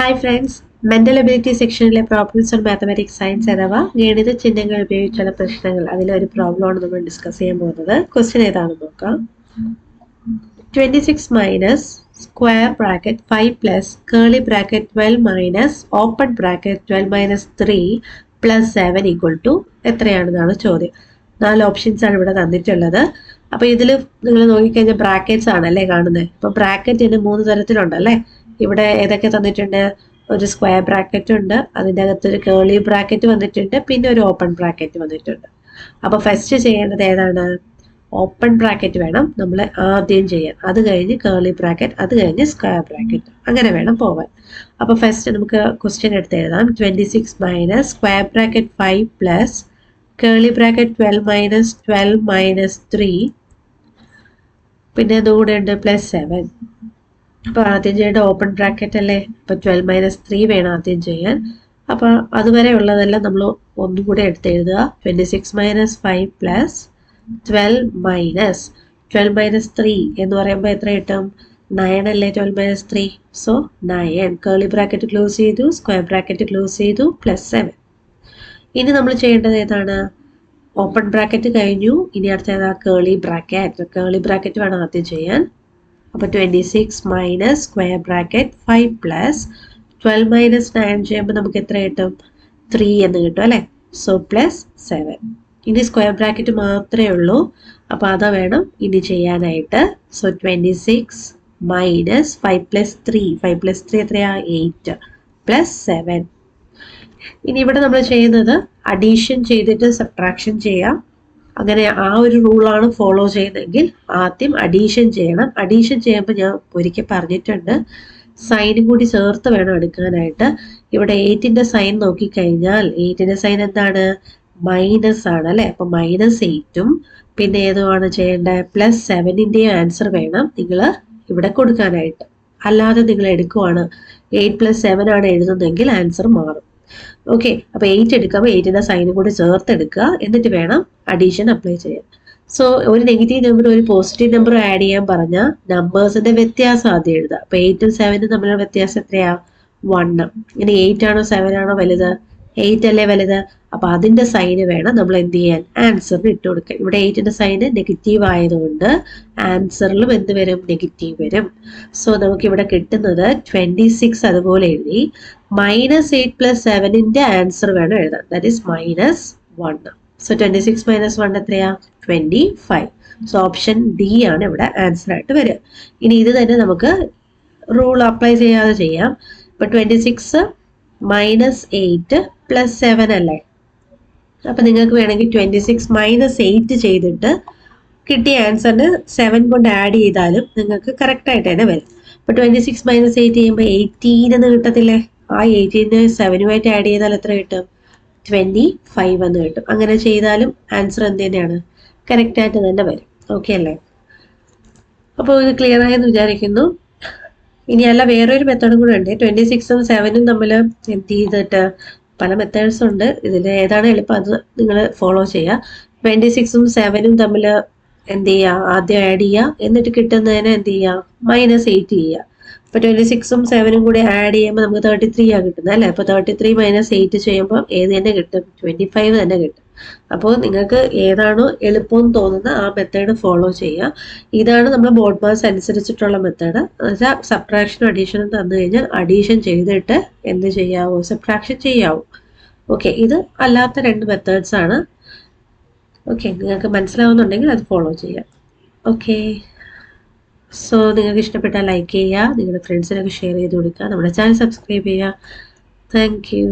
Hi friends, mental ability സെക്ഷനിലെ problems on mathematics science അഥവാ ഗണിത ചിഹ്നങ്ങൾ ഉപയോഗിച്ചുള്ള പ്രശ്നങ്ങൾ, അതിലൊരു പ്രോബ്ലമാണ് നമ്മൾ ഡിസ്കസ് ചെയ്യാൻ പോകുന്നത്. ക്വസ്റ്റ്യൻ ഏതാണെന്ന് നോക്കാം. 26 minus square bracket 5 plus curly bracket 12 minus open bracket 12 minus 3 plus 7 equal to എത്രയാണെന്നാണ് ചോദ്യം. 4 ഓപ്ഷൻസ് ആണ് ഇവിടെ തന്നിട്ടുള്ളത്. അപ്പൊ ഇതിൽ നിങ്ങൾ നോക്കിക്കഴിഞ്ഞാൽ ബ്രാക്കറ്റ്സ് ആണല്ലേ കാണുന്നത്. ഇപ്പൊ ബ്രാക്കറ്റിന് 3 തരത്തിലുണ്ടല്ലേ. ഇവിടെ ഏതൊക്കെ തന്നിട്ടുണ്ട്? ഒരു സ്ക്വയർ ബ്രാക്കറ്റ് ഉണ്ട്, അതിൻ്റെ അകത്തൊരു കേളി ബ്രാക്കറ്റ് വന്നിട്ടുണ്ട്, പിന്നെ ഒരു ഓപ്പൺ ബ്രാക്കറ്റ് വന്നിട്ടുണ്ട്. അപ്പൊ ഫസ്റ്റ് ചെയ്യേണ്ടത് ഏതാണ്? ഓപ്പൺ ബ്രാക്കറ്റ് വേണം നമ്മൾ ആദ്യം ചെയ്യാൻ. അത് കഴിഞ്ഞ് കേളി ബ്രാക്കറ്റ്, അത് കഴിഞ്ഞ് സ്ക്വയർ ബ്രാക്കറ്റ്, അങ്ങനെ വേണം പോവാൻ. അപ്പൊ ഫസ്റ്റ് നമുക്ക് ക്വസ്റ്റ്യൻ എടുത്ത് എഴുതാം. 26 minus square bracket 5 plus curly bracket 12 minus 12 minus 3 പിന്നെ അതുകൂടെ ഉണ്ട് പ്ലസ് 7. അപ്പൊ ആദ്യം ചെയ്യേണ്ട ഓപ്പൺ ബ്രാക്കറ്റ് അല്ലേ. അപ്പൊ 12 മൈനസ് 3 വേണം ആദ്യം ചെയ്യാൻ. അപ്പൊ അതുവരെ ഉള്ളതെല്ലാം നമ്മൾ ഒന്നും കൂടെ എടുത്ത് എഴുതുക. 26 മൈനസ് 5 പ്ലസ് 12 മൈനസ് 12 മൈനസ് 3 എന്ന് പറയുമ്പോൾ എത്ര കിട്ടും? 9 അല്ലേ 12 മൈനസ് 3. സോ 9. കേളി ബ്രാക്കറ്റ് ക്ലോസ് ചെയ്തു, സ്ക്വയർ ബ്രാക്കറ്റ് ക്ലോസ് ചെയ്തു, പ്ലസ് 7. ഇനി നമ്മൾ ചെയ്യേണ്ടത് ഏതാണ്? ഓപ്പൺ ബ്രാക്കറ്റ് കഴിഞ്ഞു, ഇനി അടുത്ത ഏതാ? കേളി ബ്രാക്കറ്റ്. കേളി ബ്രാക്കറ്റ് വേണം ആദ്യം ചെയ്യാൻ. അപ്പോൾ 26 minus square bracket 5 plus 12 minus 9 ചെയ്യുമ്പോൾ നമുക്ക് എത്ര കിട്ടും? 3 എന്ന് കിട്ടും അല്ലേ. So plus 7. ഇനി സ്ക്വയർ ബ്രാക്കറ്റ് മാത്രമേ ഉള്ളൂ. അപ്പോൾ അതാ വേണം ഇനി ചെയ്യാനായിട്ട്. So 26 minus 5 plus 3. 5 പ്ലസ് 3 എത്രയാ? 8 പ്ലസ് 7. ഇനി ഇവിടെ നമ്മൾ ചെയ്യുന്നത് അഡീഷൻ ചെയ്തിട്ട് സബ്ട്രാക്ഷൻ ചെയ്യാം. അങ്ങനെ ആ ഒരു റൂളാണ് ഫോളോ ചെയ്യുന്നതെങ്കിൽ ആദ്യം അഡീഷൻ ചെയ്യണം. അഡീഷൻ ചെയ്യുമ്പോൾ ഞാൻ ഒരിക്കൽ പറഞ്ഞിട്ടുണ്ട്, സൈനും കൂടി ചേർത്ത് വേണം എടുക്കാനായിട്ട്. ഇവിടെ 8ന്റെ സൈൻ നോക്കിക്കഴിഞ്ഞാൽ 8ന്റെ സൈൻ എന്താണ്? മൈനസ് ആണ് അല്ലെ. അപ്പൊ -8ഉം പിന്നെ ഏതുമാണ് ചെയ്യേണ്ടത്? പ്ലസ് 7ന്റെയും ആൻസർ വേണം നിങ്ങൾ ഇവിടെ കൊടുക്കാനായിട്ട്. അല്ലാതെ നിങ്ങൾ എടുക്കുവാണ് 8 പ്ലസ് 7 ആണ് എഴുതുന്നതെങ്കിൽ ആൻസർ മാറും. ഓക്കെ, അപ്പൊ 8 എടുക്കുമ്പോൾ 8ന്റെ സൈനും കൂടി ചേർത്ത് എടുക്കുക, എന്നിട്ട് വേണം അഡീഷൻ അപ്ലൈ ചെയ്യാൻ. സോ ഒരു നെഗറ്റീവ് നമ്പർ ഒരു പോസിറ്റീവ് നമ്പർ ആഡ് ചെയ്യാൻ പറഞ്ഞാൽ നമ്പേഴ്സിന്റെ വ്യത്യാസം ആദ്യം എഴുതുക. അപ്പൊ 8ഉം 7ഉം തമ്മിലുള്ള വ്യത്യാസം എത്രയാ? 1. ഇനി 8 ആണോ 7 ആണോ വലുത്? 8 അല്ലേ വലുത്. അപ്പൊ അതിന്റെ സൈന് വേണം നമ്മൾ എന്ത് ചെയ്യാൻ? ആൻസറിന് ഇട്ട് കൊടുക്കാൻ. ഇവിടെ 8ന്റെ സൈന് നെഗറ്റീവ് ആയതുകൊണ്ട് ആൻസറിലും എന്ത് വരും? നെഗറ്റീവ് വരും. സോ നമുക്ക് ഇവിടെ കിട്ടുന്നത് 26 അതുപോലെ എഴുതി. -8 പ്ലസ് 7ന്റെ ആൻസർ വേണം എഴുതാൻ. That is -1. സോ 26 മൈനസ് 1 എത്രയാ? 25. സോ ഓപ്ഷൻ ഡി ആണ് ഇവിടെ ആൻസർ ആയിട്ട് വരിക. ഇനി ഇത് തന്നെ നമുക്ക് റൂൾ അപ്ലൈ ചെയ്യാതെ ചെയ്യാം. ഇപ്പൊ 26 മൈനസ് 8 പ്ലസ് 7 അല്ലേ. അപ്പൊ നിങ്ങൾക്ക് വേണമെങ്കിൽ 26 മൈനസ് 8 ചെയ്തിട്ട് കിട്ടിയ ആൻസറിന് 7 കൊണ്ട് ആഡ് ചെയ്താലും നിങ്ങൾക്ക് കറക്റ്റ് ആയിട്ട് തന്നെ വരും. അപ്പൊ 26 മൈനസ് 8 ചെയ്യുമ്പോൾ 18 എന്ന് കിട്ടത്തില്ലേ. ആ 18 7ഉമായിട്ട് ആഡ് ചെയ്താൽ എത്ര കിട്ടും? 25 എന്ന് കിട്ടും. അങ്ങനെ ചെയ്താലും ആൻസർ എന്ത് തന്നെയാണ്? കറക്റ്റ് ആയിട്ട് തന്നെ വരും. ഓക്കെ അല്ലേ. അപ്പോൾ ഇത് ക്ലിയർ ആയെന്ന് വിചാരിക്കുന്നു. ഇനി അല്ല, വേറൊരു മെത്തേഡും കൂടെ ഉണ്ട്. 26ഉം 7ഉം തമ്മിൽ എന്ത് ചെയ്തിട്ട് പല മെത്തേഡ്സ് ഉണ്ട്. ഇതിൽ ഏതാണ് എളുപ്പം അത് നിങ്ങൾ ഫോളോ ചെയ്യുക. 26ഉം 7ഉം തമ്മിൽ എന്ത് ചെയ്യുക? ആദ്യം ആഡ് ചെയ്യുക, എന്നിട്ട് കിട്ടുന്നതിന് എന്ത് ചെയ്യുക? -8 ചെയ്യുക. അപ്പൊ 26ഉം 7ഉം കൂടി ആഡ് ചെയ്യുമ്പോൾ നമുക്ക് 33 ആണ് കിട്ടുന്നത് അല്ലേ. അപ്പൊ 33 മൈനസ് 8 ചെയ്യുമ്പോൾ ഏത് തന്നെ കിട്ടും? 25 തന്നെ കിട്ടും. അപ്പോൾ നിങ്ങൾക്ക് ഏതാണോ എളുപ്പം തോന്നുന്ന ആ മെത്തേഡ് ഫോളോ ചെയ്യുക. ഇതാണ് നമ്മൾ ബോർഡ് മാസ് അനുസരിച്ചിട്ടുള്ള മെത്തേഡ്. സബ്ട്രാക്ഷനും അഡീഷനും തന്നു കഴിഞ്ഞാൽ അഡീഷൻ ചെയ്തിട്ട് എന്ത് ചെയ്യാവോ? സബ്ട്രാക്ഷൻ ചെയ്യാവോ. ഓക്കെ, ഇത് അല്ലാത്ത 2 മെത്തേഡ്സ് ആണ്. ഓക്കെ, നിങ്ങൾക്ക് മനസ്സിലാവുന്നുണ്ടെങ്കിൽ അത് ഫോളോ ചെയ്യാം. ഓക്കെ, സോ നിങ്ങൾക്ക് ഇഷ്ടപ്പെട്ടാൽ ലൈക്ക് ചെയ്യുക, നിങ്ങളുടെ ഫ്രണ്ട്സിനൊക്കെ ഷെയർ ചെയ്ത് കൊടുക്കുക, നമ്മുടെ ചാനൽ സബ്സ്ക്രൈബ് ചെയ്യുക. Thank you.